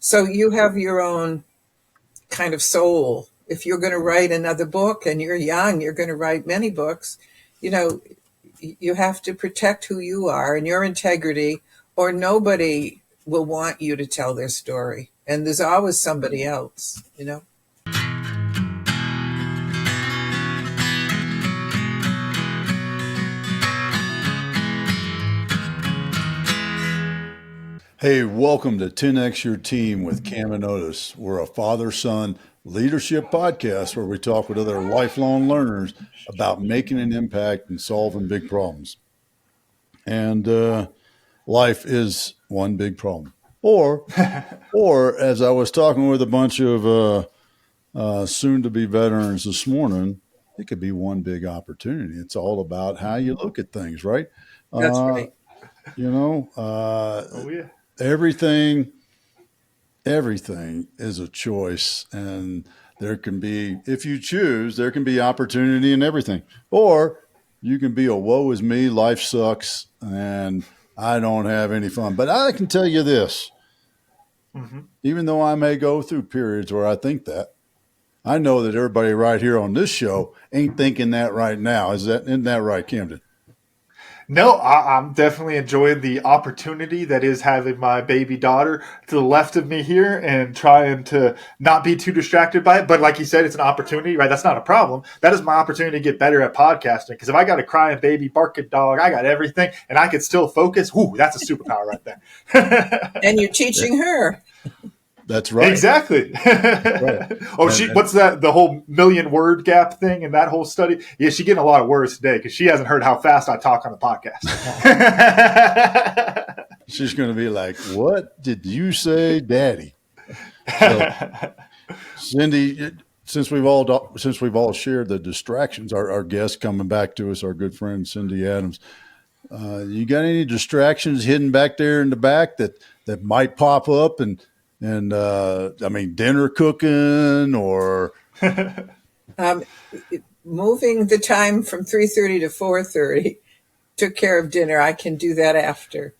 So you have your own kind of soul. If you're going to write another book and you're young, you're going to write many books, you have to protect who you are and your integrity, or nobody will want you to tell their story. And there's always somebody else. Hey, welcome to 10X Your Team with Camden and Otis. We're a father-son leadership podcast where we talk with other lifelong learners about making an impact and solving big problems. And life is one big problem. Or as I was talking with a bunch of soon-to-be veterans this morning, it could be one big opportunity. It's all about how you look at things, right? That's right. Oh, yeah. Everything is a choice, and there can be, if you choose, there can be opportunity in everything. Or you can be a woe is me, life sucks, and I don't have any fun. But I can tell you this, even though I may go through periods where I think that, I know that everybody right here on this show ain't thinking that right now. Isn't that right, Camden? No, I'm definitely enjoying the opportunity that is having my baby daughter to the left of me here and trying to not be too distracted by it. But like you said, it's an opportunity, right? That's not a problem. That is my opportunity to get better at podcasting. Because if I got a crying baby, barking dog, I got everything, and I could still focus, whoo, that's a superpower right there. And you're teaching her. That's right. Exactly. Right. What's that? The whole 1,000,000-word gap thing in that whole study? Yeah, she's getting a lot of words today because she hasn't heard how fast I talk on the podcast. She's going to be like, "What did you say, Daddy?" So, Cindy, since we've all shared the distractions, our guest coming back to us, our good friend Cynthia Adams. You got any distractions hidden back there in the back that might pop up and I mean, dinner cooking or moving the time from 3:30 to 4:30 took care of dinner. I can do that after.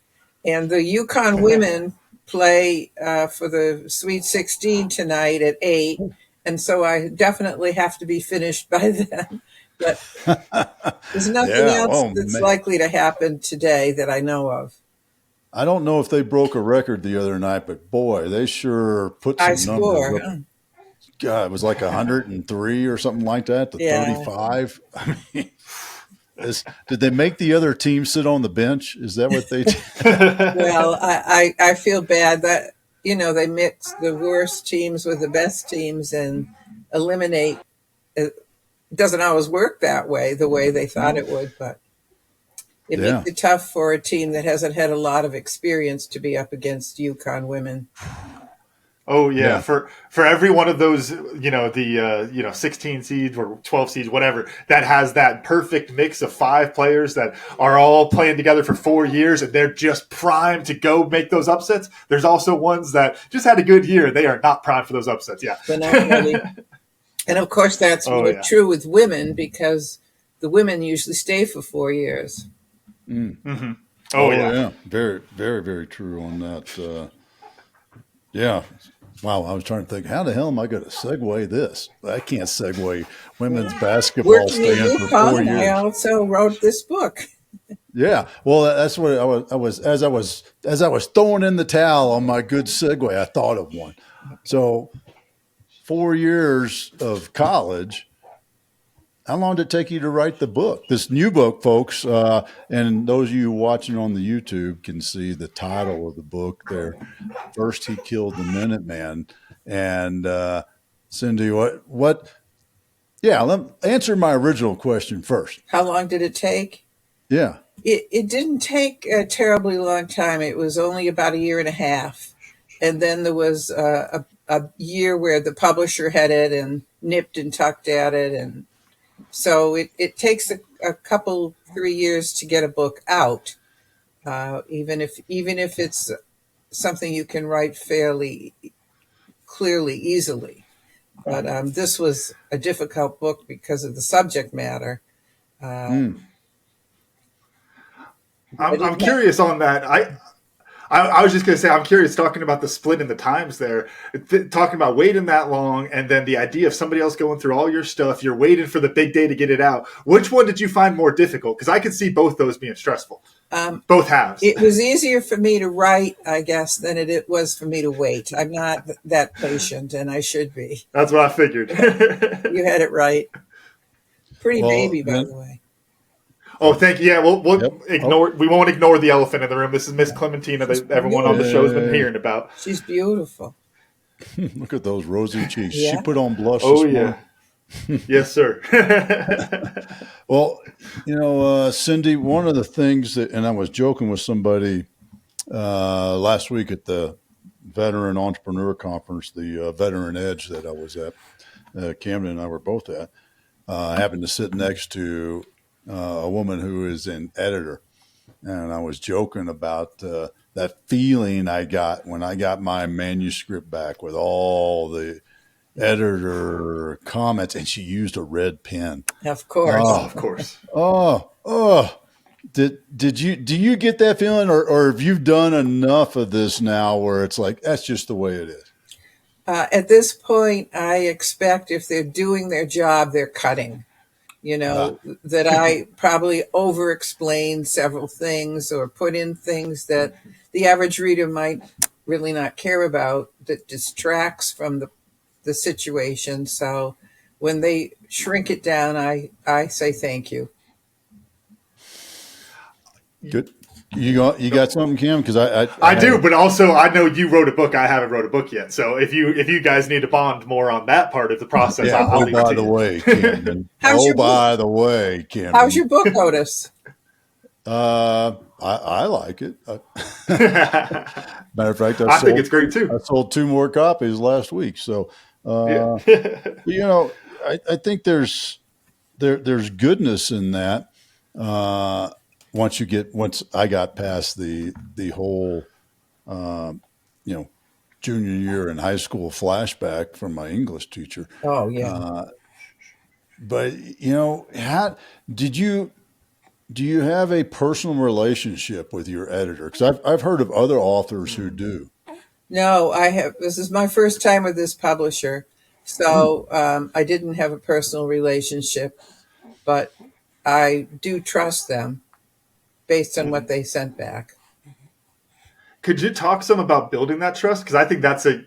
And the UConn women play for the Sweet 16 tonight at 8. And so I definitely have to be finished by then. But there's nothing else that's likely to happen today that I know of. I don't know if they broke a record the other night, but boy, they sure put some numbers up. God, it was like 103 or something like that to 35. I mean, did they make the other team sit on the bench? Is that what they did? Well, I feel bad that, they mix the worst teams with the best teams and eliminate. It doesn't always work that way, the way they thought it would, but it makes it tough for a team that hasn't had a lot of experience to be up against UConn women. Oh yeah. For every one of those, the 16 seeds or 12 seeds, whatever, that has that perfect mix of 5 players that are all playing together for 4 years and they're just primed to go make those upsets. There's also ones that just had a good year. They are not primed for those upsets. Yeah. They're not ready. And of course that's true with women because the women usually stay for 4 years. Mm-hmm. Oh yeah. Very, very, very true on that. Wow. I was trying to think, how the hell am I going to segue this? I can't segue women's basketball staying for 4 years. I also wrote this book. Yeah. Well, that's what I was as I was throwing in the towel on my good segue, I thought of one. So 4 years of college. How long did it take you to write the book? This new book, folks, and those of you watching on the YouTube can see the title of the book there. First, He Killed the Minuteman. And Cindy, answer my original question first. How long did it take? Yeah. It didn't take a terribly long time. It was only about 1.5 years. And then there was a year where the publisher had it and nipped and tucked at it, and so it takes a couple, 3 years to get a book out, even if it's something you can write fairly clearly, easily. But this was a difficult book because of the subject matter. I'm curious on that. I was just going to say, I'm curious, talking about the split in the times there, talking about waiting that long, and then the idea of somebody else going through all your stuff, you're waiting for the big day to get it out. Which one did you find more difficult? Because I could see both those being stressful. Both halves. It was easier for me to write, I guess, than it was for me to wait. I'm not that patient, and I should be. That's what I figured. You had it right. Pretty Well, baby, by then- the way. Oh, thank you. Yeah, we'll Yep. ignore. We won't ignore the elephant in the room. This is Miss Clementina that everyone on the show's been hearing about. She's beautiful. Look at those rosy cheeks. Yeah. She put on blush. Oh this yeah, morning. yes sir. Well, Cindy, one of the things that, and I was joking with somebody last week at the Veteran Entrepreneur Conference, the Veteran Edge that I was at, Camden and I were both at. I happened to sit next to a woman who is an editor, and I was joking about that feeling I got when I got my manuscript back with all the editor comments, and she used a red pen. Of course. Oh, of course. Do you get that feeling, or have you done enough of this now where it's like, that's just the way it is? At this point, I expect if they're doing their job, they're cutting. That I probably over-explain several things or put in things that the average reader might really not care about, that distracts from the situation. So when they shrink it down, I say thank you. Good. You got something, Kim? Because I do, but also I know you wrote a book. I haven't wrote a book yet. So if you guys need to bond more on that part of the process, Yeah. I'll leave By it to the you. way, Camden. How's your book? By the way, Camden. How's your book, Otis? I like it. Matter of fact, I think it's great too. I sold 2 more copies last week. So, Yeah. I think there's goodness in that. Once I got past the whole, junior year in high school flashback from my English teacher. Oh, yeah. But do you have a personal relationship with your editor? Because I've heard of other authors who do. No, I have. This is my first time with this publisher. So I didn't have a personal relationship, but I do trust them based on what they sent back. Could you talk some about building that trust? Because I think that's a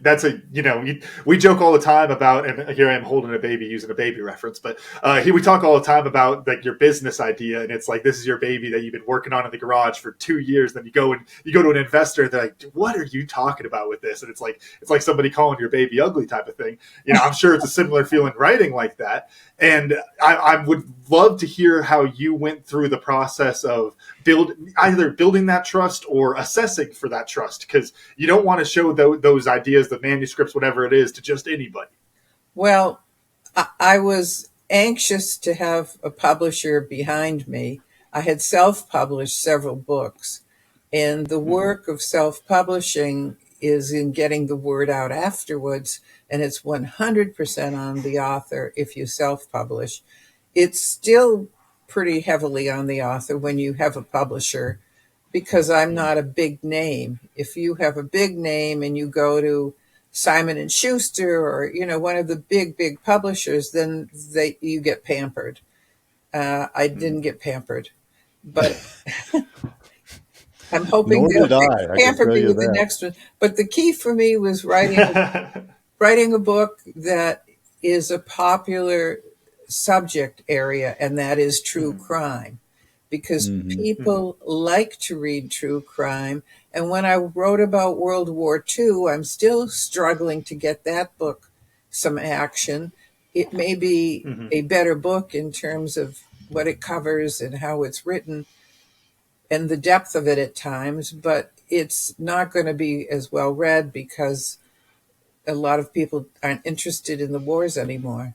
we joke all the time about, and here I am holding a baby using a baby reference, but we talk all the time about like your business idea, and it's like this is your baby that you've been working on in the garage for 2 years. Then you go to an investor, and they're like, "What are you talking about with this?" And it's like somebody calling your baby ugly type of thing. I'm sure it's a similar feeling writing like that. And I would love to hear how you went through the process of either building that trust or assessing for that trust, because you don't want to show those ideas, the manuscripts, whatever it is, to just anybody. Well, I was anxious to have a publisher behind me. I had self-published several books, and the work of self-publishing is in getting the word out afterwards, and it's 100% on the author if you self-publish. It's still pretty heavily on the author when you have a publisher, because I'm not a big name. If you have a big name and you go to Simon and Schuster or one of the big publishers, then you get pampered. I didn't get pampered, but I'm hoping Nor they'll did I can pamper tell me you with the that. next one. But the key for me was writing a book that is a popular subject area, and that is true crime, because people like to read true crime. And when I wrote about World War II, I'm still struggling to get that book some action. It may be a better book in terms of what it covers and how it's written and the depth of it at times, but it's not going to be as well read because a lot of people aren't interested in the wars anymore.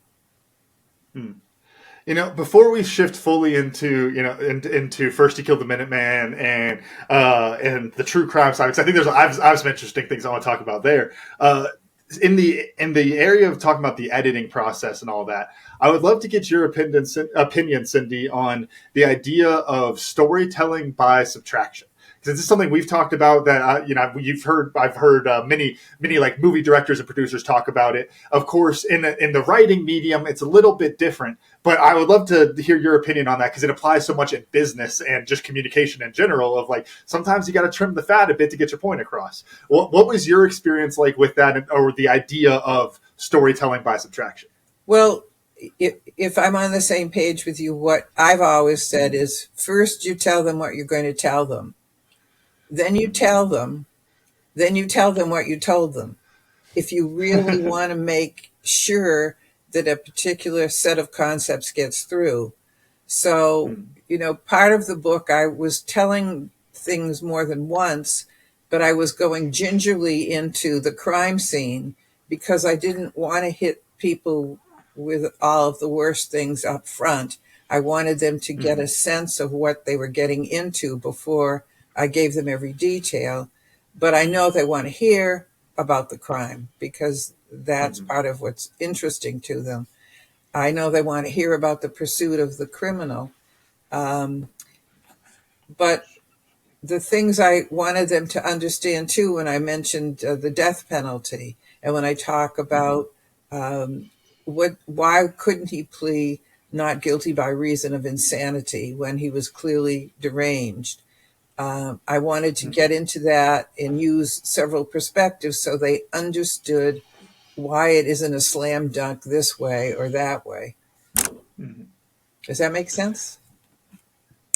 Before we shift fully into into First He Killed the Minuteman and the true crime side, because I think I have some interesting things I want to talk about there. In the area of talking about the editing process and all that, I would love to get your opinion, Cindy, on the idea of storytelling by subtraction. Because this is something we've talked about that I've heard many like movie directors and producers talk about it. Of course, in the writing medium, it's a little bit different. But I would love to hear your opinion on that, because it applies so much in business and just communication in general. Of like, sometimes you got to trim the fat a bit to get your point across. What was your experience like with that, or the idea of storytelling by subtraction? Well, if I'm on the same page with you, what I've always said is, first you tell them what you're going to tell them. Then you tell them what you told them. If you really want to make sure that a particular set of concepts gets through. So, part of the book, I was telling things more than once, but I was going gingerly into the crime scene because I didn't want to hit people with all of the worst things up front. I wanted them to get a sense of what they were getting into before I gave them every detail. But I know they want to hear about the crime because that's part of what's interesting to them. I know they want to hear about the pursuit of the criminal. But the things I wanted them to understand too, when I mentioned the death penalty, and when I talk about why couldn't he plead not guilty by reason of insanity when he was clearly deranged? I wanted to get into that and use several perspectives so they understood why it isn't a slam dunk this way or that way. Does that make sense?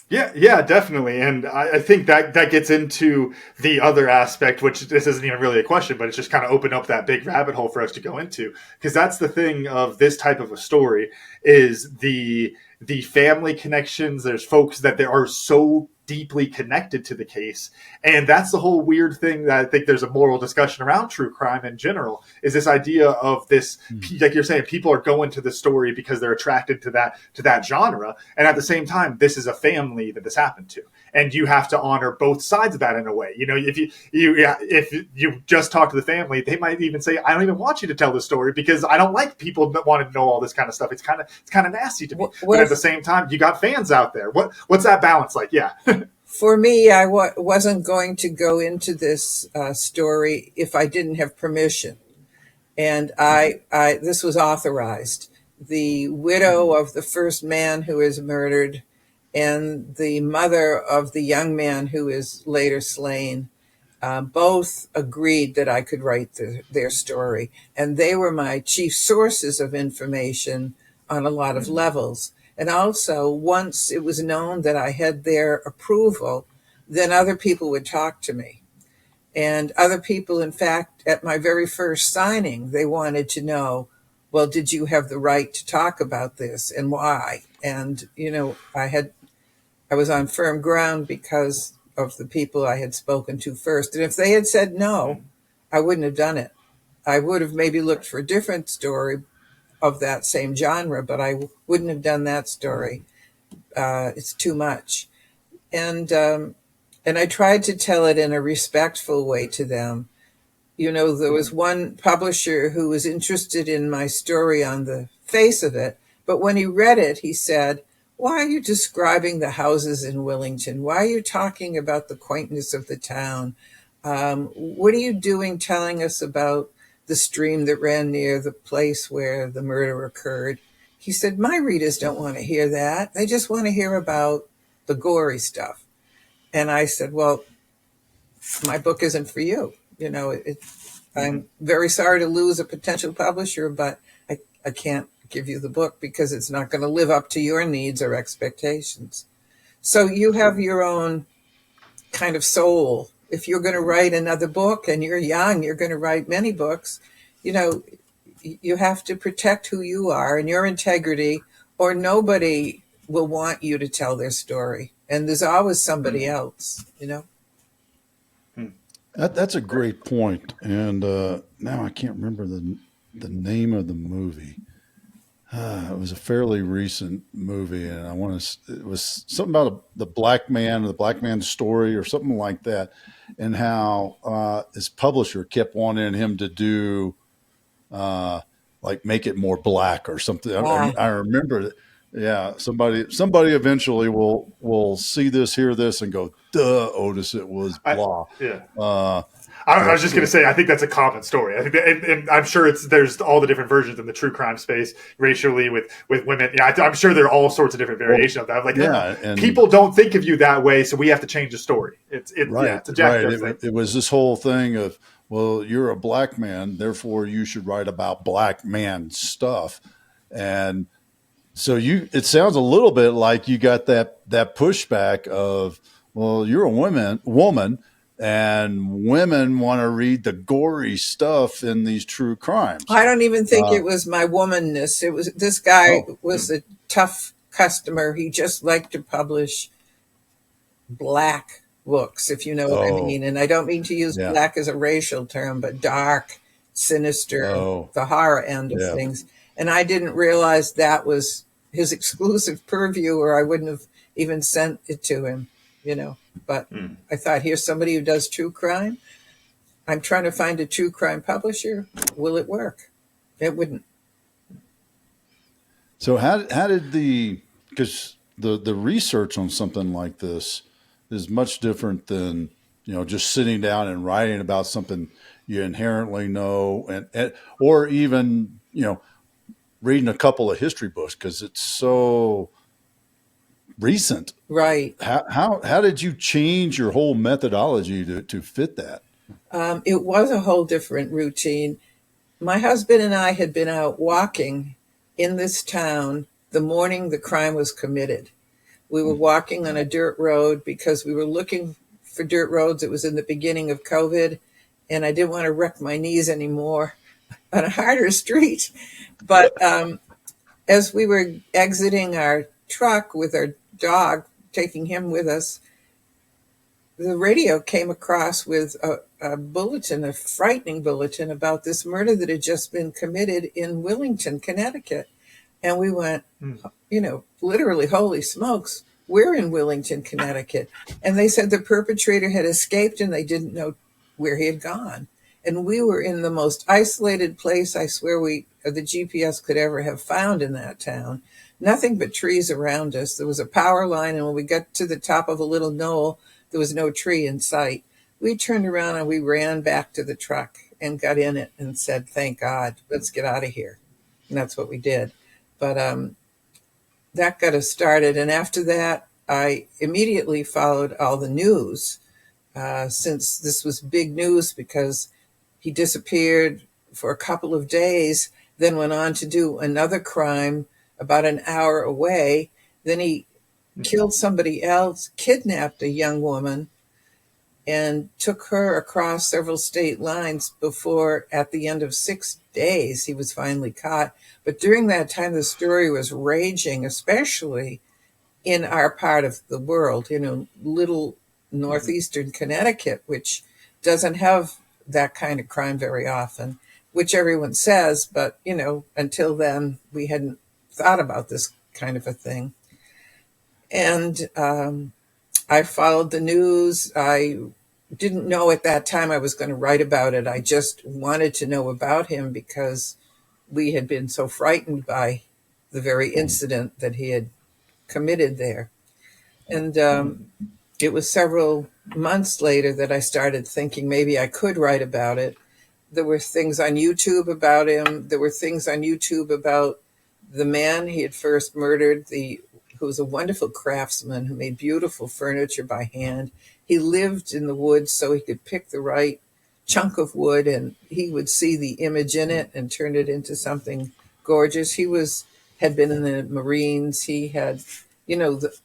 Yeah, definitely. And I think that gets into the other aspect, which this isn't even really a question, but it's just kind of opened up that big rabbit hole for us to go into. Because that's the thing of this type of a story, is the family connections. There's folks that they are so deeply connected to the case. And that's the whole weird thing that I think there's a moral discussion around true crime in general, is this idea of this, like you're saying, people are going to the story because they're attracted to that genre. And at the same time, this is a family that this happened to. And you have to honor both sides of that in a way. If you just talk to the family, they might even say, I don't even want you to tell the story because I don't like people that want to know all this kind of stuff. It's kind of nasty to me. But at the same time, you got fans out there. What's that balance like? Yeah. For me, I wasn't going to go into this story if I didn't have permission. And this was authorized. The widow of the first man who is murdered and the mother of the young man who is later slain both agreed that I could write their story. And they were my chief sources of information on a lot of levels. And also, once it was known that I had their approval, then other people would talk to me. And other people, in fact, at my very first signing, they wanted to know, well, did you have the right to talk about this and why? And, I was on firm ground because of the people I had spoken to first. And if they had said no, I wouldn't have done it. I would have maybe looked for a different story of that same genre, but I wouldn't have done that story. It's too much. And I tried to tell it in a respectful way to them. There was one publisher who was interested in my story on the face of it, but when he read it, he said, why are you describing the houses in Willington? Why are you talking about the quaintness of the town? What are you doing telling us about the stream that ran near the place where the murder occurred? He said, my readers don't want to hear that. They just want to hear about the gory stuff. And I said, well, my book isn't for you. I'm very sorry to lose a potential publisher, but I can't give you the book because it's not going to live up to your needs or expectations. So you have your own kind of soul. If you're going to write another book and you're young, you're going to write many books, you have to protect who you are and your integrity, or nobody will want you to tell their story. And there's always somebody else, That's a great point. And now I can't remember the name of the movie. It was a fairly recent movie, and it was something about the black man's story or something like that, and how his publisher kept wanting him to do like make it more black or something. I remember Yeah, somebody eventually will see this, hear this, and go, "Duh, Otis, it was blah." Yeah. Uh, I but was just going to say, I think that's a common story. I think, and I'm sure there's all the different versions in the true crime space, racially with women. Yeah, I'm sure there are all sorts of different variations of that. Like, yeah, and people don't think of you that way, so we have to change the story. right, It's a jacked right. up thing. It was this whole thing of, well, you're a black man, therefore you should write about black man stuff, and so it sounds a little bit like you got that pushback of, well, you're a woman, and women want to read the gory stuff in these true crimes. I don't even think it was my womanness. It was this guy was a tough customer. He just liked to publish black books, if you know what I mean. And I don't mean to use black as a racial term, but dark, sinister, the horror end of things. And I didn't realize that was his exclusive purview, or I wouldn't have even sent it to him, But I thought, here's somebody who does true crime. I'm trying to find a true crime publisher. Will it work? It wouldn't. So how did because the research on something like this is much different than, just sitting down and writing about something you inherently know, and or even, reading a couple of history books because it's so recent. Right. How did you change your whole methodology to fit that? It was a whole different routine. My husband and I had been out walking in this town the morning the crime was committed. We were walking on a dirt road because we were looking for dirt roads. It was in the beginning of COVID, and I didn't want to wreck my knees anymore on a harder street. But as we were exiting our truck with our dog, taking him with us, the radio came across with a bulletin, a frightening bulletin about this murder that had just been committed in Willington, Connecticut. And we went, literally, holy smokes, we're in Willington, Connecticut. And they said the perpetrator had escaped and they didn't know where he had gone. And we were in the most isolated place, I swear, the GPS could ever have found in that town. Nothing but trees around us. There was a power line, and when we got to the top of a little knoll, there was no tree in sight. We turned around and we ran back to the truck and got in it and said, thank God, let's get out of here. And that's what we did. But that got us started. And after that, I immediately followed all the news, since this was big news because he disappeared for a couple of days, then went on to do another crime about an hour away. Then he killed somebody else, kidnapped a young woman, and took her across several state lines before, at the end of 6 days, he was finally caught. But during that time, the story was raging, especially in our part of the world, little northeastern Connecticut, which doesn't have that kind of crime very often, which everyone says, but, until then, we hadn't thought about this kind of a thing. And I followed the news. I didn't know at that time I was going to write about it. I just wanted to know about him because we had been so frightened by the very incident that he had committed there. And it was several months later that I started thinking maybe I could write about it. There were things on YouTube about him. There were things on YouTube about the man he had first murdered, who was a wonderful craftsman who made beautiful furniture by hand. He lived in the woods so he could pick the right chunk of wood, and he would see the image in it and turn it into something gorgeous. He had been in the Marines. He had,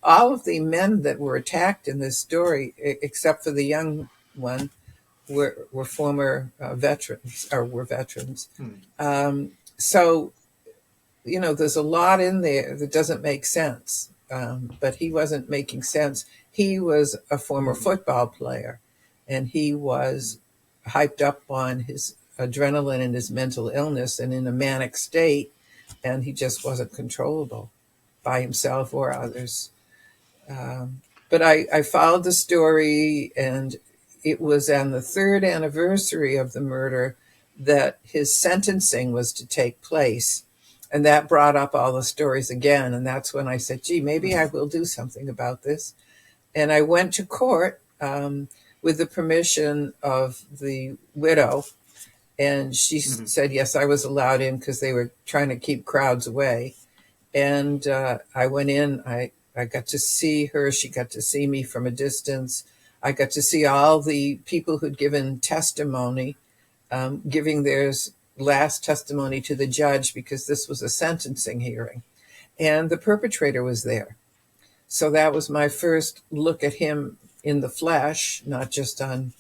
all of the men that were attacked in this story, except for the young one, were former veterans, or were veterans. So, there's a lot in there that doesn't make sense. But he wasn't making sense. He was a former football player, and he was hyped up on his adrenaline and his mental illness and in a manic state, and he just wasn't controllable by himself or others. But I followed the story, and it was on the 3rd anniversary of the murder that his sentencing was to take place. And that brought up all the stories again. And that's when I said, gee, maybe I will do something about this. And I went to court with the permission of the widow. And she said, yes, I was allowed in because they were trying to keep crowds away. And I went in. I got to see her. She got to see me from a distance. I got to see all the people who'd given testimony, giving their last testimony to the judge, because this was a sentencing hearing. And the perpetrator was there. So that was my first look at him in the flesh, not just on,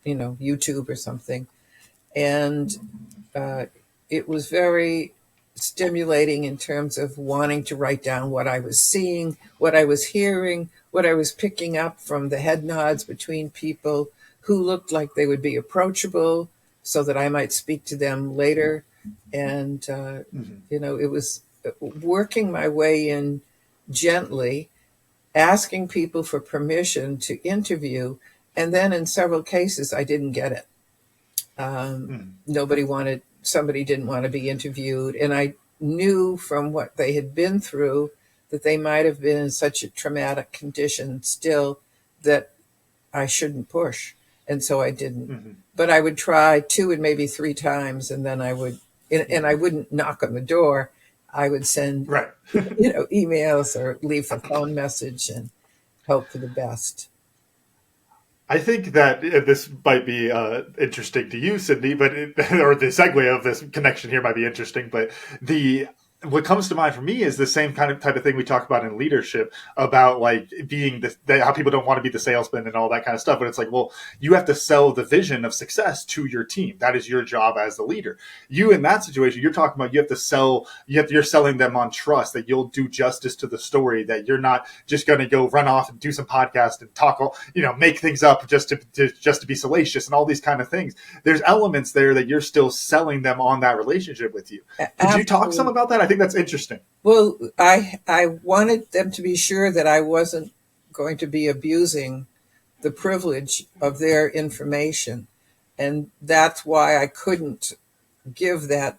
YouTube or something. And it was very stimulating in terms of wanting to write down what I was seeing, what I was hearing, what I was picking up from the head nods between people who looked like they would be approachable so that I might speak to them later. And, it was working my way in gently, asking people for permission to interview. And then in several cases, I didn't get it. Somebody didn't want to be interviewed. And I knew from what they had been through that they might have been in such a traumatic condition still that I shouldn't push. And so I didn't. But I would try 2 and maybe 3 times. And then I wouldn't knock on the door. I would send, emails or leave a phone message and hope for the best. I think that this might be interesting to you, Cindy, or the segue of this connection here might be interesting, but what comes to mind for me is the same type of thing we talk about in leadership about like being how people don't want to be the salesman and all that kind of stuff. But it's like, well, you have to sell the vision of success to your team. That is your job as the leader. You in that situation, you're talking about you're selling them on trust that you'll do justice to the story, that you're not just going to go run off and do some podcast and talk, make things up just to be salacious and all these kind of things. There's elements there that you're still selling them on that relationship with you. Could you talk some about that? I think that's interesting. Well, I wanted them to be sure that I wasn't going to be abusing the privilege of their information. And that's why I couldn't give that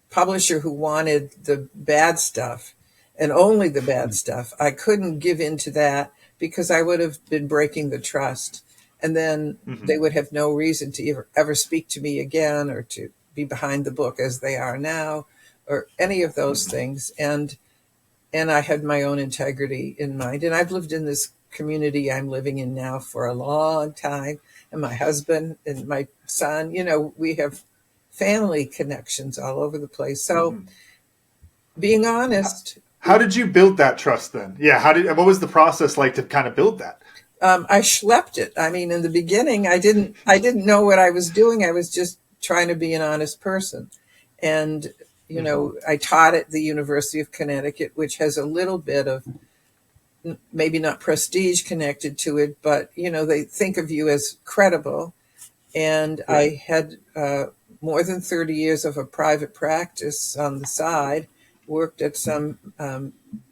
publisher who wanted the bad stuff and only the bad stuff. I couldn't give into that because I would have been breaking the trust. And then they would have no reason to ever speak to me again or to be behind the book as they are now, or any of those things. And I had my own integrity in mind. And I've lived in this community I'm living in now for a long time. And my husband and my son, we have family connections all over the place. So being honest. How did you build that trust then? Yeah. What was the process like to kind of build that? I schlepped it. I mean, in the beginning, I didn't know what I was doing. I was just trying to be an honest person. And I taught at the University of Connecticut, which has a little bit of maybe not prestige connected to it, but, they think of you as credible. And I had more than 30 years of a private practice on the side, worked at some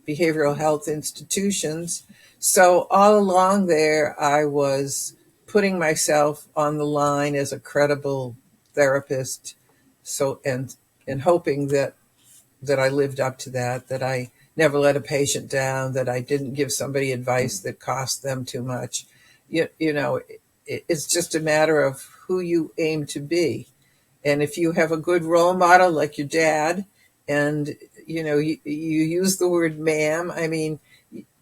behavioral health institutions. So all along there, I was putting myself on the line as a credible therapist. And hoping that I lived up to that I never let a patient down, that I didn't give somebody advice that cost them too much. It's just a matter of who you aim to be. And if you have a good role model like your dad, and, you use the word ma'am, I mean,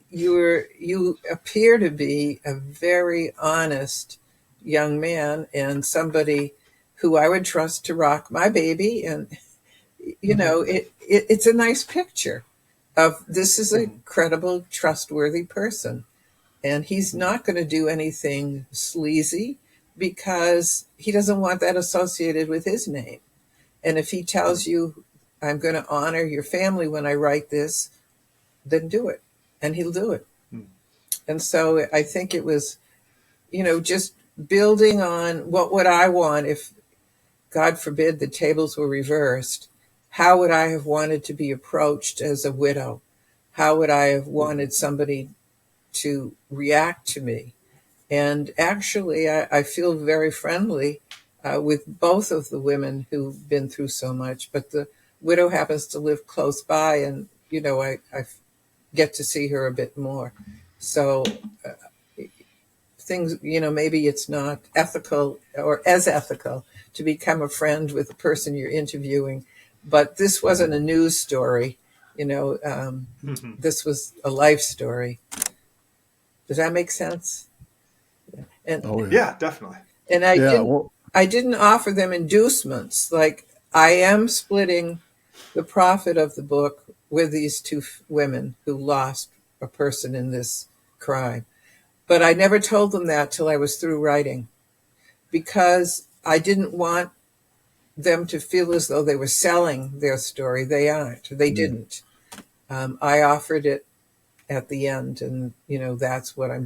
you appear to be a very honest young man and somebody who I would trust to rock my baby. And it's a nice picture of this is a credible, trustworthy person. And he's not going to do anything sleazy because he doesn't want that associated with his name. And if he tells you, I'm going to honor your family when I write this, then do it. And he'll do it. And so I think it was, just building on what would I want if, God forbid, the tables were reversed. How would I have wanted to be approached as a widow? How would I have wanted somebody to react to me? And actually, I feel very friendly with both of the women who've been through so much. But the widow happens to live close by, and I get to see her a bit more. So things, maybe it's not ethical or as ethical to become a friend with the person you're interviewing, but this wasn't a news story. This was a life story. Does that make sense? And yeah, definitely. And I didn't offer them inducements. Like, I am splitting the profit of the book with these two women who lost a person in this crime. But I never told them that till I was through writing, because I didn't want them to feel as though they were selling their story. They aren't. They didn't. I offered it at the end, and that's what I'm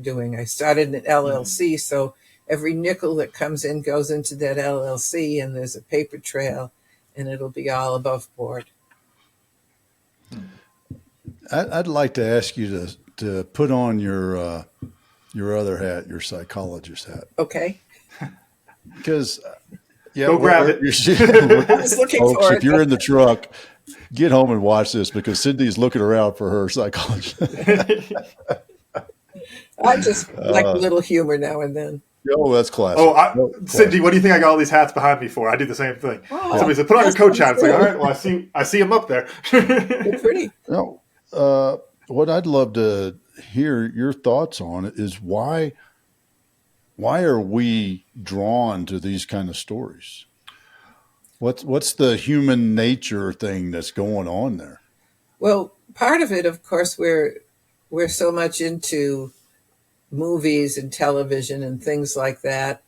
doing. I started an LLC, so every nickel that comes in goes into that LLC, and there's a paper trail, and it'll be all above board. I'd like to ask you to put on your other hat, your psychologist hat. Okay. Because go grab it. I was looking for it. If you're in the truck, get home and watch this, because Cindy's looking around for her psychologist. I just like a little humor now and then. Oh, that's classic. Cindy, what do you think I got all these hats behind me for? I do the same thing. Somebody said, put on your coach hat. It's like, all right, well, I see them up there. They're pretty. No, what I'd love to hear your thoughts on is why are we drawn to these kind of stories? What's the human nature thing that's going on there? Well, part of it, of course, we're so much into movies and television and things like that.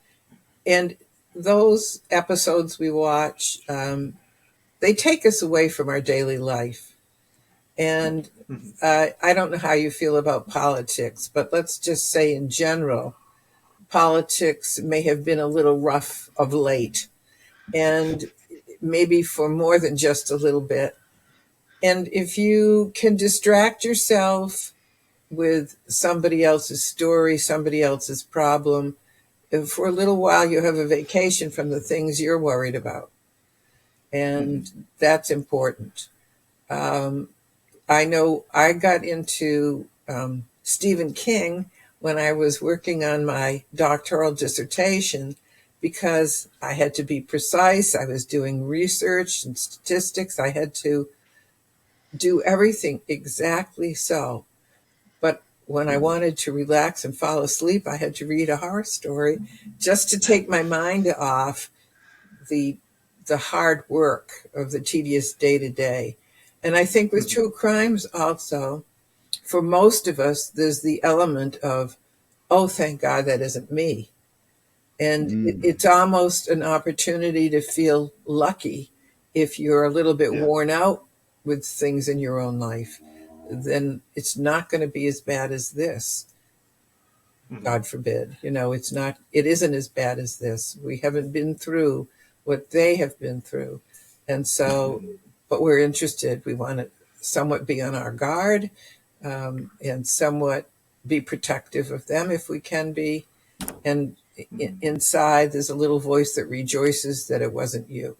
And those episodes we watch, they take us away from our daily life. And I don't know how you feel about politics, but let's just say in general, politics may have been a little rough of late, and maybe for more than just a little bit. And if you can distract yourself with somebody else's story, somebody else's problem, for a little while you have a vacation from the things you're worried about. And that's important. I know I got into Stephen King when I was working on my doctoral dissertation, because I had to be precise. I was doing research and statistics. I had to do everything exactly so. But when I wanted to relax and fall asleep, I had to read a horror story just to take my mind off the hard work of the tedious day-to-day. And I think with true crimes also, for most of us, there's the element of, oh, thank God that isn't me. And it's almost an opportunity to feel lucky. If you're a little bit worn out with things in your own life, then it's not going to be as bad as this. God forbid. It isn't as bad as this. We haven't been through what they have been through. And so, but we're interested. We want to somewhat be on our guard, and somewhat be protective of them if we can be. And inside, there's a little voice that rejoices that it wasn't you,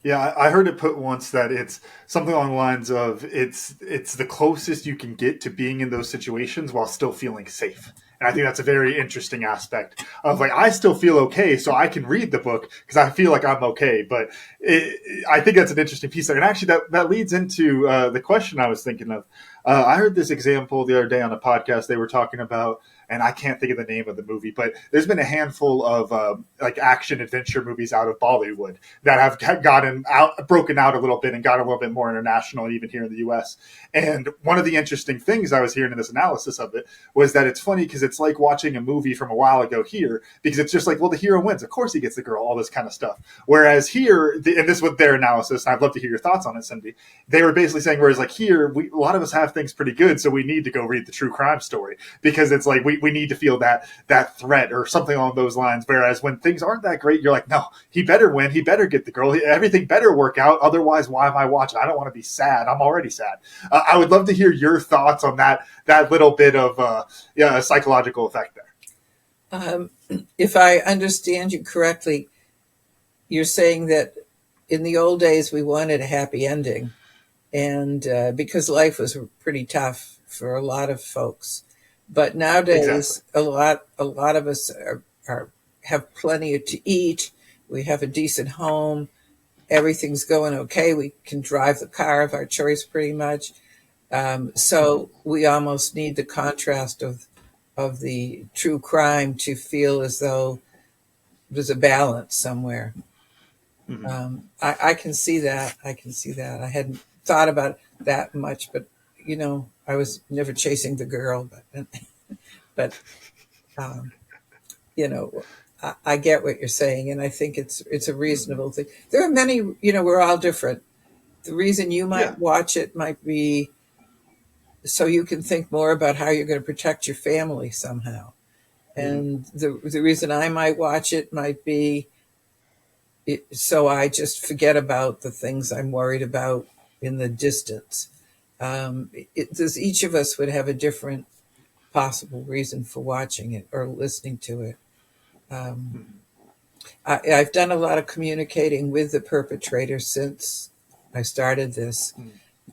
Yeah, I heard it put once that it's something along the lines of it's the closest you can get to being in those situations while still feeling safe. And I think that's a very interesting aspect of, like, I still feel okay, so I can read the book because I feel like I'm okay. But I think that's an interesting piece there. And actually, that leads into the question I was thinking of. I heard this example the other day on a podcast. They were talking about, and I can't think of the name of the movie, but there's been a handful of like action adventure movies out of Bollywood that have broken out a little bit and got a little bit more international, even here in the U.S. And one of the interesting things I was hearing in this analysis of it was that it's funny because it's like watching a movie from a while ago here, because it's just like, well, the hero wins. Of course he gets the girl, all this kind of stuff. Whereas here, and this was their analysis, and I'd love to hear your thoughts on it, Cindy. They were basically saying, whereas like here, a lot of us have things pretty good, so we need to go read the true crime story because it's like we need to feel that threat or something along those lines. Whereas when things aren't that great, you're like, no, he better win. He better get the girl. Everything better work out. Otherwise, why am I watching? I don't want to be sad. I'm already sad. I would love to hear your thoughts on that little bit of psychological effect there. If I understand you correctly, you're saying that in the old days, we wanted a happy ending, and because life was pretty tough for a lot of folks. But Exactly. nowadays, a lot of us are have plenty to eat. We have a decent home. Everything's going okay. We can drive the car of our choice pretty much. So we almost need the contrast of the true crime to feel as though there's a balance somewhere. Hmm. I can see that. I can see that. I hadn't thought about it that much, but I was never chasing the girl, but um, you know, I get what you're saying, and I think it's a Hmm. reasonable thing. There are many. We're all different. The reason you Yeah. might watch it might be so you can think more about how you're going to protect your family somehow. Hmm. And the reason I might watch it might be so I just forget about the things I'm worried about in the distance. Each of us would have a different possible reason for watching it or listening to it. Um, Hmm. I've done a lot of communicating with the perpetrator since I started this.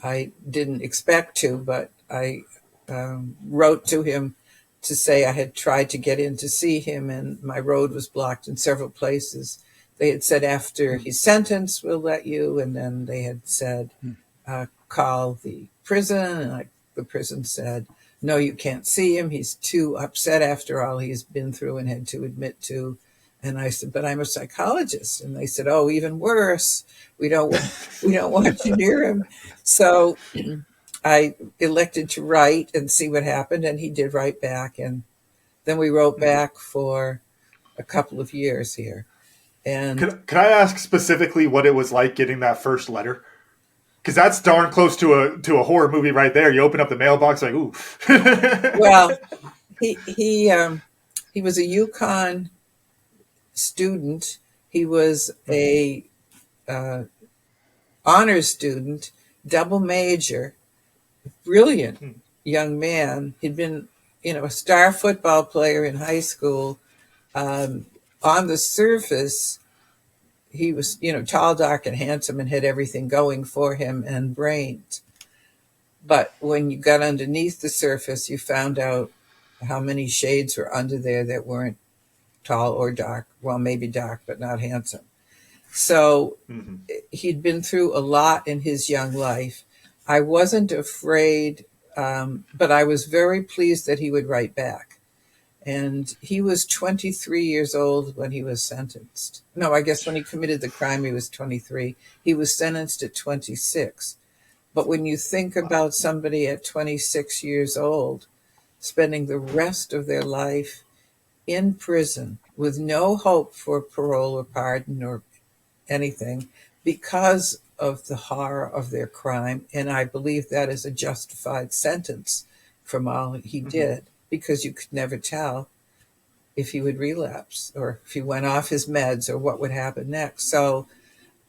I didn't expect to, but I wrote to him to say I had tried to get in to see him and my road was blocked in several places. They had said after he's sentenced, we'll let you. And then they had said, call the prison. And the prison said, no, you can't see him. He's too upset after all he's been through and had to admit to. And I said, but I'm a psychologist. And they said, oh, even worse. We don't, we don't want you near him. So I elected to write and see what happened, and he did write back, and then we wrote Hmm. back for a couple of years here. And Can I ask specifically what it was like getting that first letter? Because that's darn close to a horror movie right there. You open up the mailbox like, ooh. well, he was a UConn student. He was a uh, honors student, double major, brilliant young man. He'd been, a star football player in high school. Um, on the surface, he was, tall, dark, and handsome and had everything going for him and brains. But when you got underneath the surface, you found out how many shades were under there that weren't tall or dark. Well, maybe dark, but not handsome. So Hmm. he'd been through a lot in his young life. I wasn't afraid, but I was very pleased that he would write back. And he was 23 years old when he was sentenced. No, I guess when he committed the crime, he was 23. He was sentenced at 26. But when you think Wow. about somebody at 26 years old spending the rest of their life in prison with no hope for parole or pardon or anything because of the horror of their crime, and I believe that is a justified sentence from all he Hmm. did because you could never tell if he would relapse or if he went off his meds or what would happen next. So,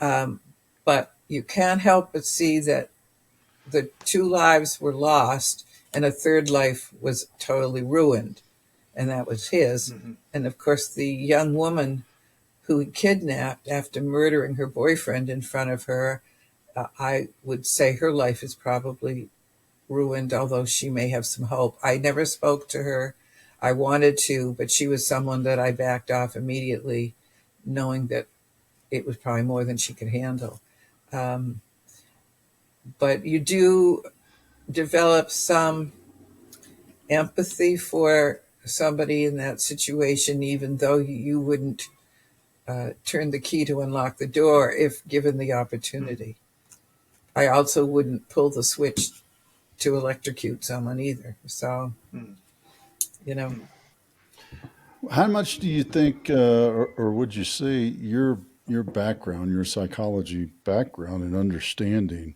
um, but you can't help but see that the two lives were lost and a third life was totally ruined, and that was his. Hmm. And of course, the young woman who he kidnapped after murdering her boyfriend in front of her, I would say her life is probably ruined, although she may have some hope. I never spoke to her. I wanted to, but she was someone that I backed off immediately, knowing that it was probably more than she could handle. Um, but you do develop some empathy for somebody in that situation, even though you wouldn't turn the key to unlock the door if given the opportunity. I also wouldn't pull the switch to electrocute someone either. So, you know, How much do you think, or would you say your background, your psychology background and understanding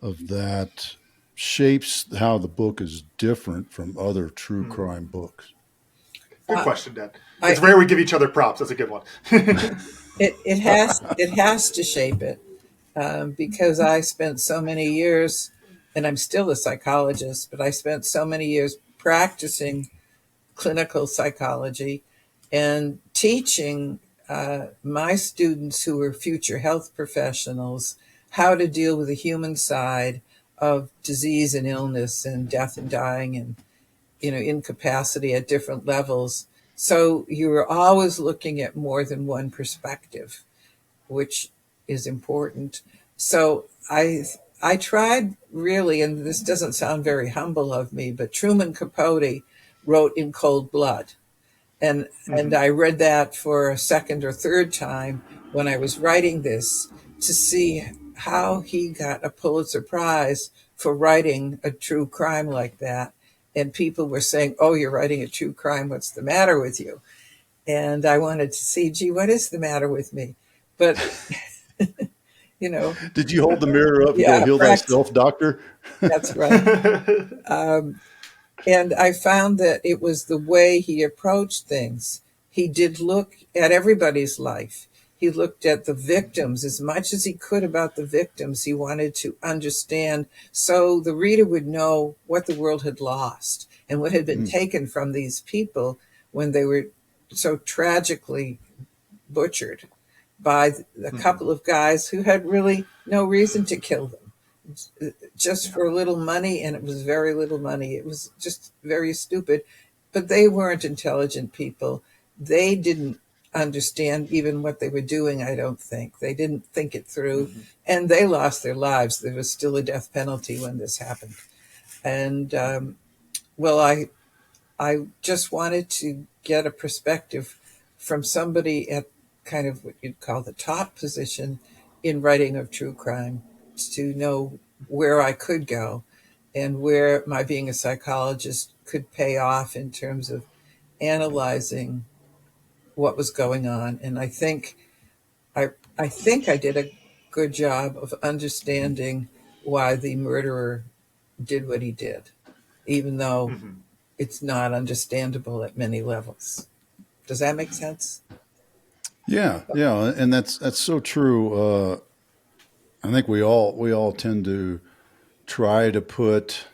of that shapes how the book is different from other true crime books? Good uh, question, Dad. It's I rare we give each other props. That's a good one. it has to shape it because I spent so many years, and I'm still a psychologist, but I spent so many years practicing clinical psychology and teaching my students who are future health professionals how to deal with the human side of disease and illness and death and dying and, incapacity at different levels. So you're always looking at more than one perspective, which is important. So I tried really, and this doesn't sound very humble of me, but Truman Capote wrote In Cold Blood. And I read that for a second or third time when I was writing this to see how he got a Pulitzer Prize for writing a true crime like that. And people were saying, "Oh, you're writing a true crime. What's the matter with you?" And I wanted to see, gee, what is the matter with me? But, Did you hold the mirror up and yeah, go, "Heal thyself, doctor"? that's right. And I found that it was the way he approached things. He did look at everybody's life. He looked at the victims as much as he could about the victims. He wanted to understand so the reader would know what the world had lost and what had been taken from these people when they were so tragically butchered by a couple of guys who had really no reason to kill them, just for a little money, and it was very little money. It was just very stupid. But they weren't intelligent people. They didn't understand even what they were doing, I don't think. They didn't think it through, and they lost their lives. There was still a death penalty when this happened. And, well, I just wanted to get a perspective from somebody at kind of what you'd call the top position in writing of true crime, to know where I could go and where my being a psychologist could pay off in terms of analyzing what was going on. And I think I did a good job of understanding why the murderer did what he did, even though it's not understandable at many levels. Does that make sense? Yeah, and that's so true. I think we all tend to try to put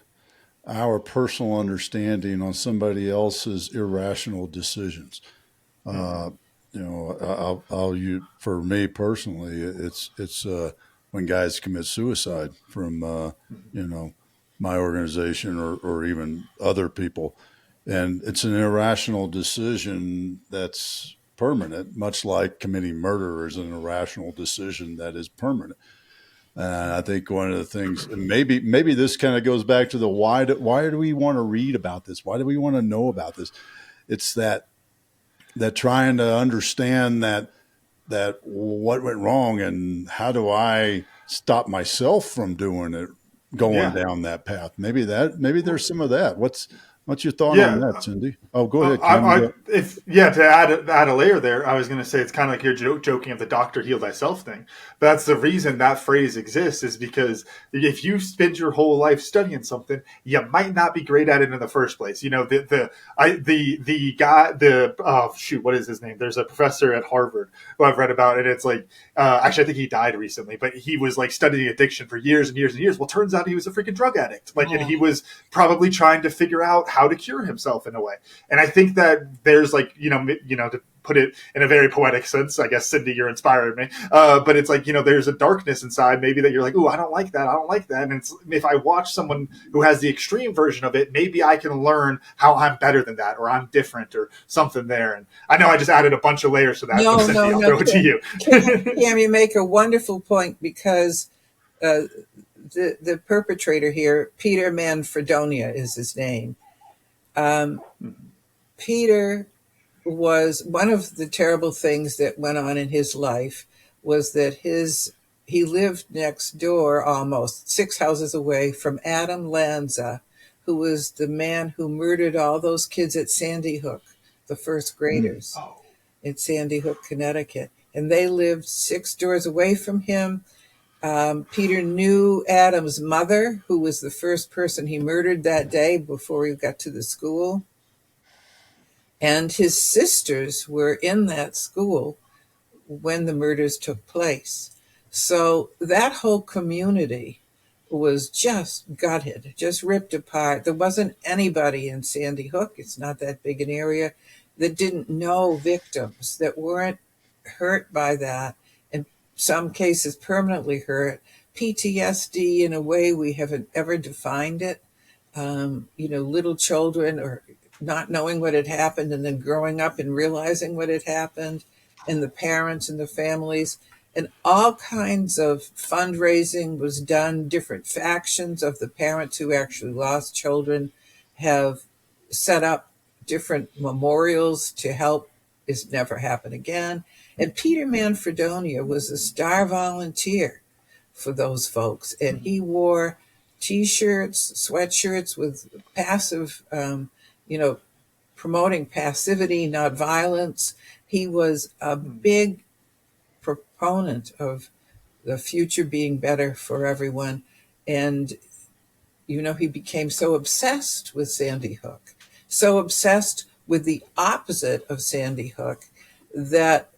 our personal understanding on somebody else's irrational decisions. I'll use, for me personally, it's when guys commit suicide from my organization or even other people, and it's an irrational decision that's permanent, much like committing murder is an irrational decision that is permanent. And I think one of the things, and maybe this kind of goes back to the why do we want to read about this? Why do we want to know about this? It's that trying to understand that what went wrong and how do I stop myself from doing it, going down that path. Maybe there's some of that. What's your thought on that, Cindy? Oh, go ahead, Kim. To add a layer there, I was going to say it's kind of like you're joking of the "doctor heal thyself" thing. But that's the reason that phrase exists, is because if you spend your whole life studying something, you might not be great at it in the first place. You know, the guy, what is his name? There's a professor at Harvard who I've read about, and it's like, actually, I think he died recently, but he was like studying addiction for years and years and years. Well, turns out he was a freaking drug addict. And he was probably trying to figure out how to cure himself in a way. And I think that there's to put it in a very poetic sense, I guess, Cindy, you're inspiring me. But it's like, there's a darkness inside maybe that you're like, "Ooh, I don't like that. I don't like that." And if I watch someone who has the extreme version of it, maybe I can learn how I'm better than that, or I'm different, or something there. And I know I just added a bunch of layers to that. No, Cindy, I'll throw it to you. Cam, you make a wonderful point, because the perpetrator here, Peter Manfredonia is his name. Peter was, one of the terrible things that went on in his life was that he lived next door, almost 6 houses away, from Adam Lanza, who was the man who murdered all those kids at Sandy Hook, the first graders in Sandy Hook, Connecticut. And they lived 6 doors away from him. Peter knew Adam's mother, who was the first person he murdered that day before he got to the school. And his sisters were in that school when the murders took place. So that whole community was just gutted, just ripped apart. There wasn't anybody in Sandy Hook, it's not that big an area, that didn't know victims, that weren't hurt by that, in some cases permanently hurt. PTSD, in a way we haven't ever defined it. Little children or not knowing what had happened and then growing up and realizing what had happened, and the parents and the families. And all kinds of fundraising was done. Different factions of the parents who actually lost children have set up different memorials to help this never happen again. And Peter Manfredonia was a star volunteer for those folks. And he wore T-shirts, sweatshirts with passive, promoting passivity, not violence. He was a big proponent of the future being better for everyone. And, he became so obsessed with Sandy Hook, so obsessed with the opposite of Sandy Hook, that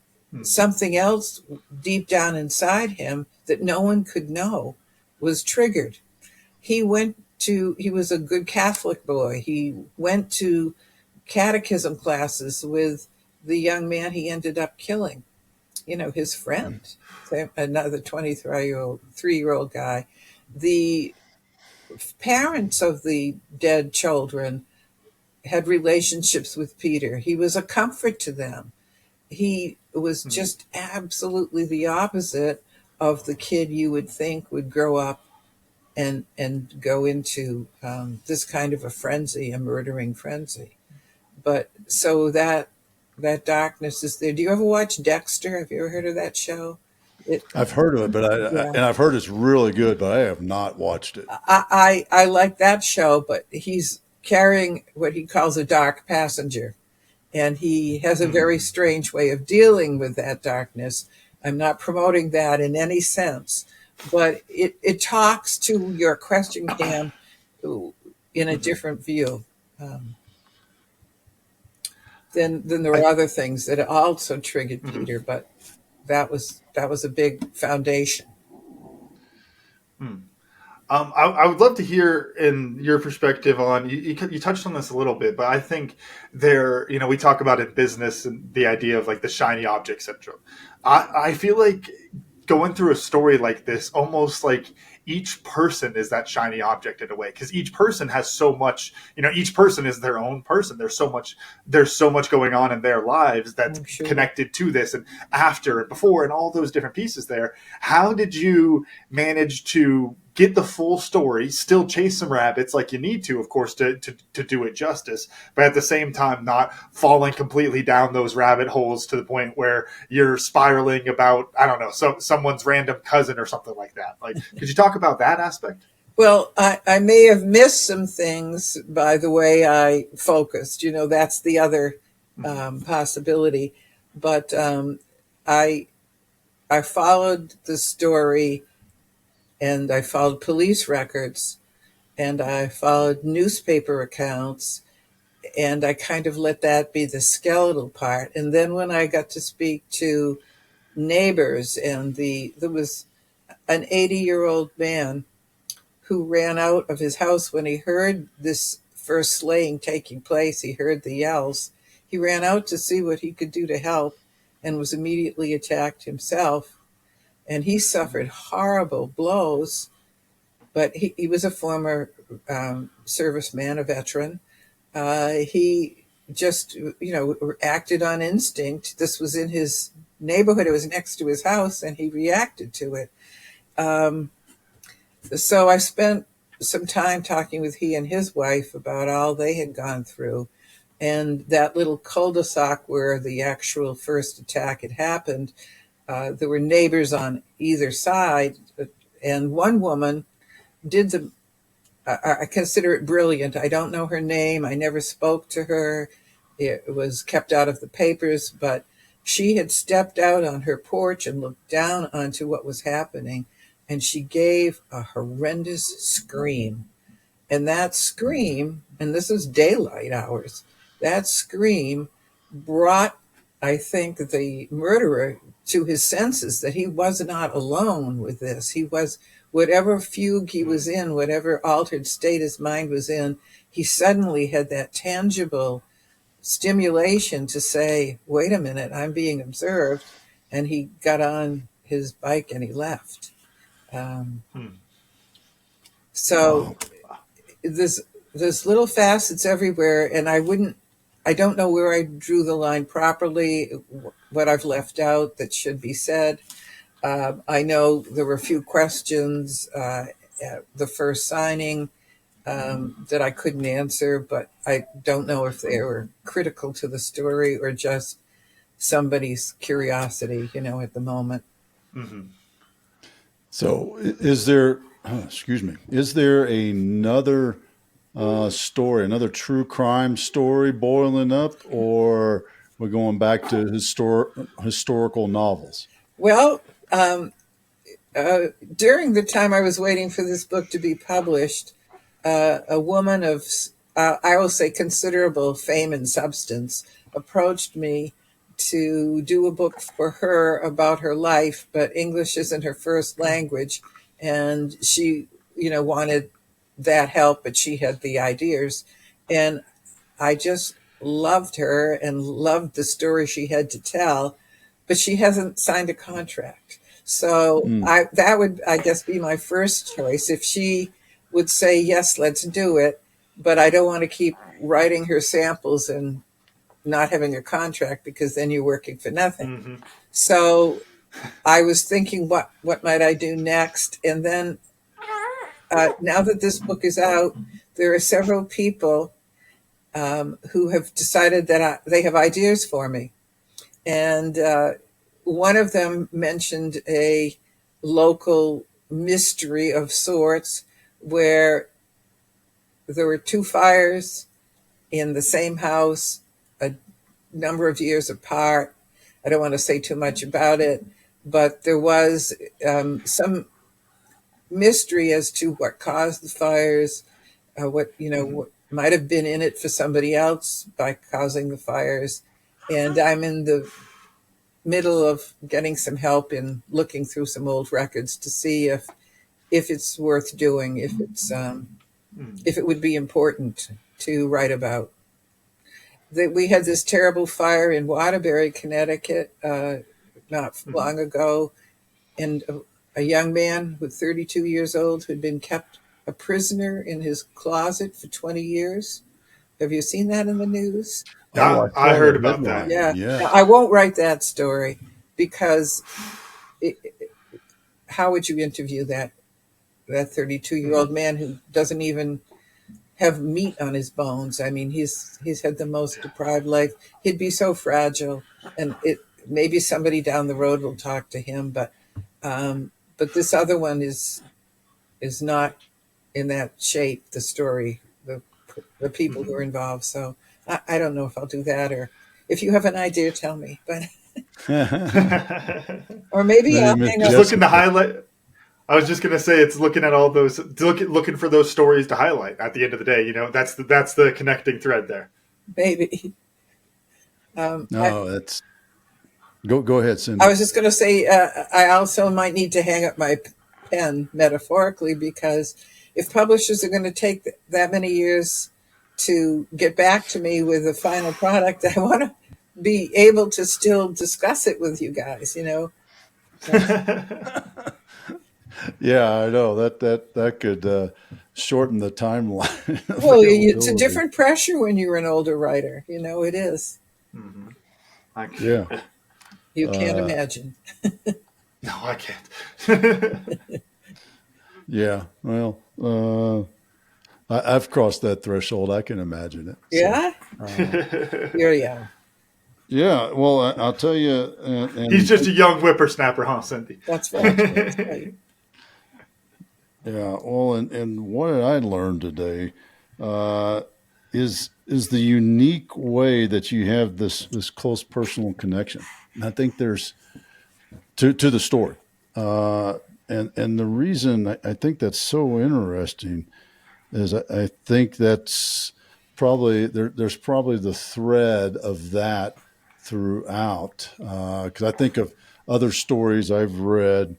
something else deep down inside him that no one could know was triggered. He was a good Catholic boy. He went to catechism classes with the young man he ended up killing, his friend, another 23-year-old guy. The parents of the dead children had relationships with Peter. He was a comfort to them. He was just absolutely the opposite of the kid you would think would grow up and go into this kind of a frenzy, a murdering frenzy. But so that darkness is there. Do you ever watch Dexter? Have you ever heard of that show? I've heard of it, but I've heard it's really good, but I have not watched it. I like that show, but he's carrying what he calls a dark passenger, and he has a very strange way of dealing with that darkness. I'm not promoting that in any sense, but it talks to your question, Cam, in a different view. Then there were other things that also triggered Peter, but that was a big foundation. I would love to hear in your perspective on, you touched on this a little bit, but I think we talk about in business and the idea of like the shiny object syndrome. I feel like going through a story like this, almost like each person is that shiny object in a way, because each person has so much, each person is their own person. There's so much going on in their lives that's connected to this, and after and before and all those different pieces there. How did you manage to get the full story, still chase some rabbits like you need to, of course, to do it justice, but at the same time not falling completely down those rabbit holes to the point where you're spiraling about, I don't know, someone's random cousin or something like that? Like, could you talk about that aspect? Well, I may have missed some things by the way I focused. That's the other possibility. But I followed the story, and I followed police records, and I followed newspaper accounts, and I kind of let that be the skeletal part. And then when I got to speak to neighbors, and there was an 80-year-old man who ran out of his house when he heard this first slaying taking place. He heard the yells. He ran out to see what he could do to help, and was immediately attacked himself. And he suffered horrible blows, but he was a former serviceman, a veteran. He just, acted on instinct. This was in his neighborhood. It was next to his house, and he reacted to it. So I spent some time talking with he and his wife about all they had gone through. And that little cul-de-sac where the actual first attack had happened, there were neighbors on either side, and one woman did I consider it brilliant. I don't know her name. I never spoke to her. It was kept out of the papers, but she had stepped out on her porch and looked down onto what was happening, and she gave a horrendous scream. And that scream, and this is daylight hours, that scream brought, I think, the murderer to his senses, that he was not alone with this. He was, whatever fugue he was in, whatever altered state his mind was in, he suddenly had that tangible stimulation to say, wait a minute, I'm being observed. and he got on his bike and he left. So there's little facets everywhere, and I don't know where I drew the line properly, what I've left out that should be said. I know there were a few questions at the first signing that I couldn't answer, but I don't know if they were critical to the story or just somebody's curiosity, at the moment. So is there, is there another story, another true crime story boiling up, or we're going back to historical novels? Well, during the time I was waiting for this book to be published, a woman of, I will say, considerable fame and substance approached me to do a book for her about her life, but English isn't her first language. And she, wanted that help, but she had the ideas. And I just loved her and loved the story she had to tell, but she hasn't signed a contract. So that would, I guess, be my first choice. If she would say, yes, let's do it, but I don't want to keep writing her samples and not having a contract, because then you're working for nothing. So I was thinking, what might I do next? And then now that this book is out, there are several people who have decided that they have ideas for me. And one of them mentioned a local mystery of sorts where there were two fires in the same house a number of years apart. I don't want to say too much about it, but there was some mystery as to what caused the fires, what might have been in it for somebody else by causing the fires. And I'm in the middle of getting some help in looking through some old records to see if it's worth doing, if it would be important to write about. We had this terrible fire in Waterbury, Connecticut, not long ago, and a young man who was 32 years old who had been kept a prisoner in his closet for 20 years. Have you seen that in the news? I heard about that. Yeah. Now, I won't write that story because how would you interview that 32-year-old man who doesn't even have meat on his bones? I mean, he's had the most deprived life. He'd be so fragile, and maybe somebody down the road will talk to him, but this other one is not in that shape. The story, the people who are involved. So I don't know if I'll do that, or if you have an idea, tell me. But or maybe I'll hang just up. looking to highlight. I was just gonna say, it's looking at all those, looking for those stories to highlight. At the end of the day, that's the connecting thread there. Maybe. That's go ahead, Cindy. I was just going to say, I also might need to hang up my pen metaphorically, because if publishers are going to take that many years to get back to me with a final product, I want to be able to still discuss it with you guys. Yeah, I know that could shorten the timeline. Well, it's a different pressure when you're an older writer. It is. Yeah. You can't imagine. No, I can't. Yeah. Well, I've crossed that threshold. I can imagine it. Yeah. Here you are. Yeah. Well, I'll tell you. He's just a young whippersnapper, huh, Cynthia? That's right. That's right. Yeah. Well, and what I learned today is the unique way that you have this close personal connection. And I think there's to the story, and the reason I think that's so interesting is I think that's probably there's probably the thread of that throughout, because I think of other stories I've read.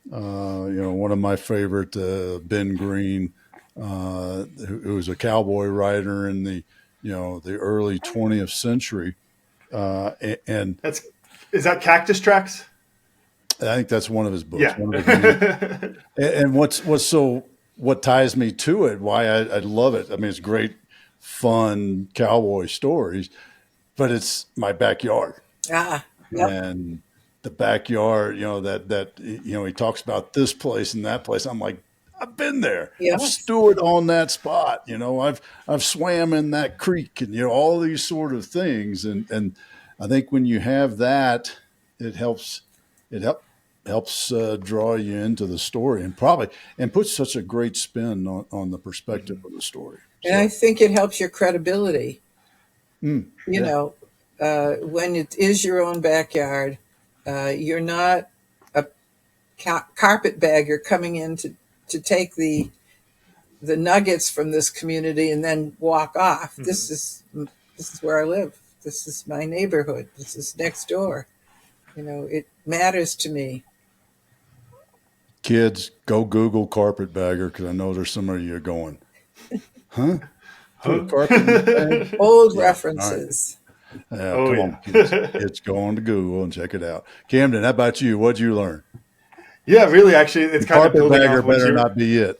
One of my favorite, Ben Green, who was a cowboy writer in the early 20th century, and That's Is that Cactus Tracks? I think that's one of his books. Yeah. One of the and what ties me to it, why I love it. I mean, it's great, fun cowboy stories, but it's my backyard. Yep. And the backyard, he talks about this place and that place. I'm like, I've been there. Yes. I've stood on that spot. I've swam in that creek, and all these sort of things. And I think when you have that, it helps draw you into the story and puts such a great spin on the perspective of the story. And I think it helps your credibility. Yeah. When it is your own backyard, you're not a carpetbagger coming in to take the nuggets from this community and then walk off. Mm-hmm. This is where I live. This is my neighborhood. This is next door. It matters to me. Kids, go Google carpetbagger, because I know there's some of you going, huh? Old references. Right. Come on, kids. It's going to Google and check it out. Camden, how about you? What'd you learn? Yeah, really, actually, it's kind of building off what better not be it.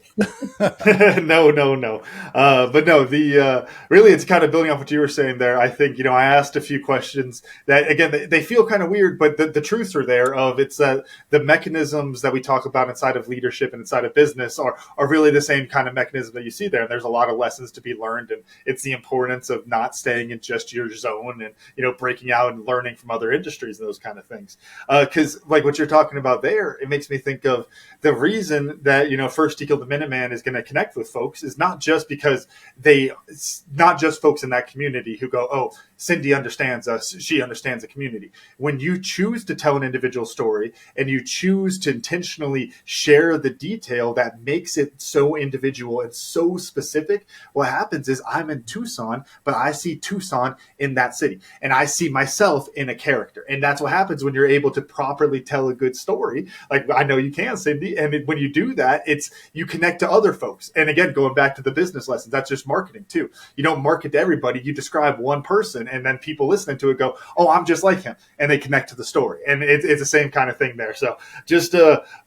No. But no, really, it's kind of building off what you were saying there. I think, I asked a few questions that, again, they feel kind of weird, but the truths are there of it's the mechanisms that we talk about inside of leadership and inside of business are really the same kind of mechanism that you see there. And there's a lot of lessons to be learned. And it's the importance of not staying in just your zone and, breaking out and learning from other industries and those kind of things. Because like what you're talking about there, it makes me think of the reason that, first He Killed the Minuteman is going to connect with folks is not just because not just folks in that community who go, oh, Cindy understands us. She understands the community. When you choose to tell an individual story and you choose to intentionally share the detail that makes it so individual and so specific, what happens is I'm in Tucson, but I see Tucson in that city and I see myself in a character. And that's what happens when you're able to properly tell a good story. Like I know you can, Cindy. And when you do that, you connect to other folks. And again, going back to the business lessons, that's just marketing too. You don't market to everybody. You describe one person and then people listening to it go, oh, I'm just like him. And they connect to the story. And it's the same kind of thing there. So just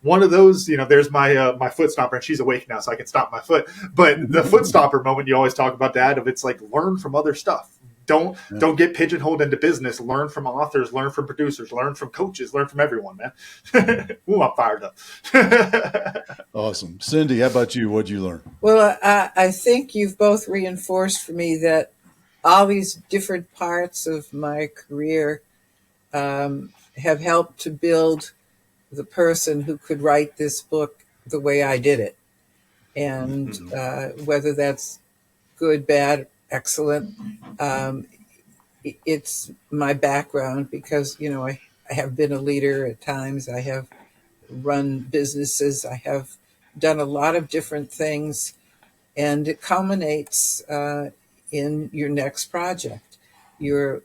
one of those, there's my foot stopper and she's awake now so I can stop my foot. But the foot stopper moment you always talk about, Dad, of it's like learn from other stuff. Don't get pigeonholed into business. Learn from authors, learn from producers, learn from coaches, learn from everyone, man. Ooh, I'm fired up. Awesome. Cindy, how about you? What'd you learn? Well, I think you've both reinforced for me that all these different parts of my career have helped to build the person who could write this book the way I did it. And whether that's good, bad, excellent, it's my background because, I have been a leader at times. I have run businesses. I have done a lot of different things, and it culminates in your next project. If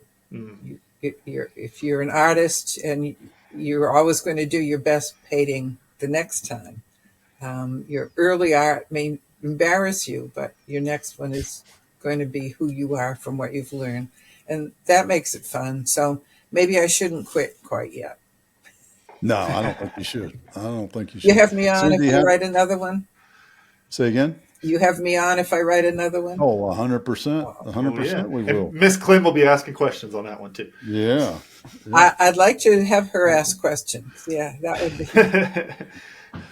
you're an artist and you're always going to do your best painting the next time, your early art may embarrass you, but your next one is going to be who you are from what you've learned. And that makes it fun. So maybe I shouldn't quit quite yet. No, I don't think you should. You have me on Cindy, if I write another one? Say again? You have me on if I write another one? Oh, 100%. 100% we will. Miss Klim will be asking questions on that one too. Yeah. I'd like to have her ask questions. Yeah, that would be.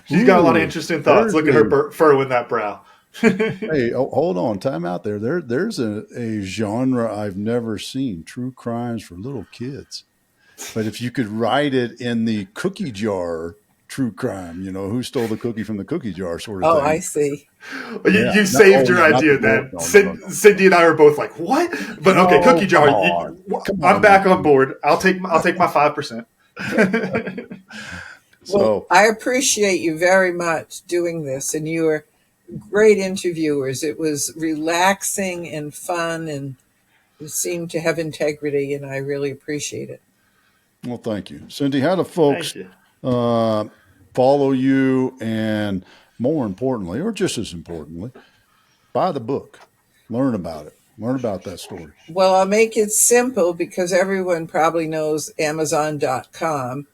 She's got a lot of interesting thoughts. Look at her furrowing that brow. Hey, hold on. Time out there. There's a genre I've never seen, true crimes for little kids. But if you could write it in the cookie jar true crime, who stole the cookie from the cookie jar sort of thing. Oh, I see. You saved your idea then. Cindy and I are both like, what? But okay, cookie jar. I'm back on board. I'll take my 5%. Well, I appreciate you very much doing this, and you were great interviewers. It was relaxing and fun, and you seemed to have integrity, and I really appreciate it. Well, thank you. Cindy, how do folks follow you and, more importantly, or just as importantly, buy the book, learn about it? Learn about that story. Well, I'll make it simple because everyone probably knows Amazon.com,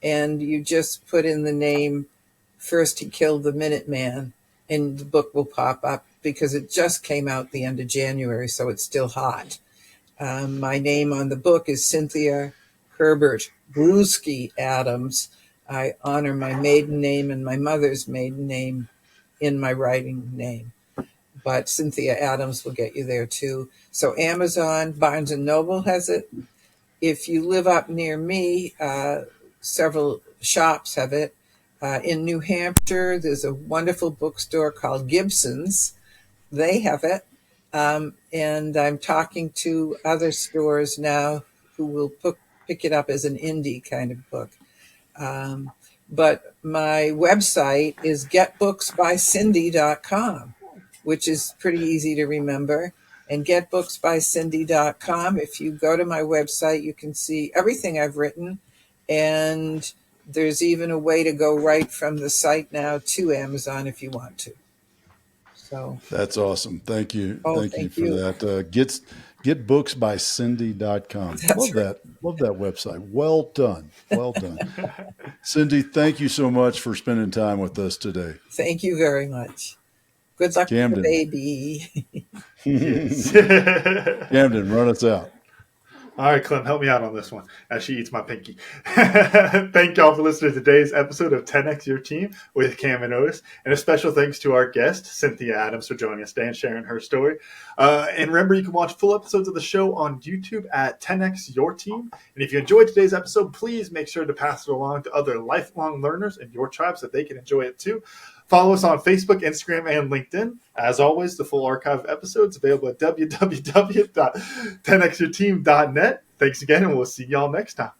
and you just put in the name First He Killed the Minuteman, and the book will pop up because it just came out the end of January, so it's still hot. My name on the book is Cynthia Herbert-Bruschi Adams. I honor my maiden name and my mother's maiden name in my writing name. But Cynthia Adams will get you there too. So Amazon, Barnes and Noble has it. If you live up near me, several shops have it. In New Hampshire, there's a wonderful bookstore called Gibson's. They have it. And I'm talking to other stores now who will pick it up as an indie kind of book. But my website is getbooksbycindy.com, which is pretty easy to remember. And getbooksbycindy.com, if you go to my website, you can see everything I've written. And there's even a way to go right from the site now to Amazon if you want to. So That's awesome. Thank you. Oh, Thank you thank for you. that. Getbooksbycindy.com. That's Love right. that. Love that website. Well done. Well done. Cindy, thank you so much for spending time with us today. Thank you very much. Good luck with the Camden. baby. Camden, run us out. All right, Clem, help me out on this one as she eats my pinky. Thank y'all for listening to today's episode of 10X Your Team with Cam and Otis. And a special thanks to our guest, Cynthia Adams, for joining us today and sharing her story. And remember, you can watch full episodes of the show on YouTube at 10X Your Team. And if you enjoyed today's episode, please make sure to pass it along to other lifelong learners in your tribe so that they can enjoy it too. Follow us on Facebook, Instagram, and LinkedIn. As always, the full archive of episodes available at www.10xyourteam.net. Thanks again, and we'll see y'all next time.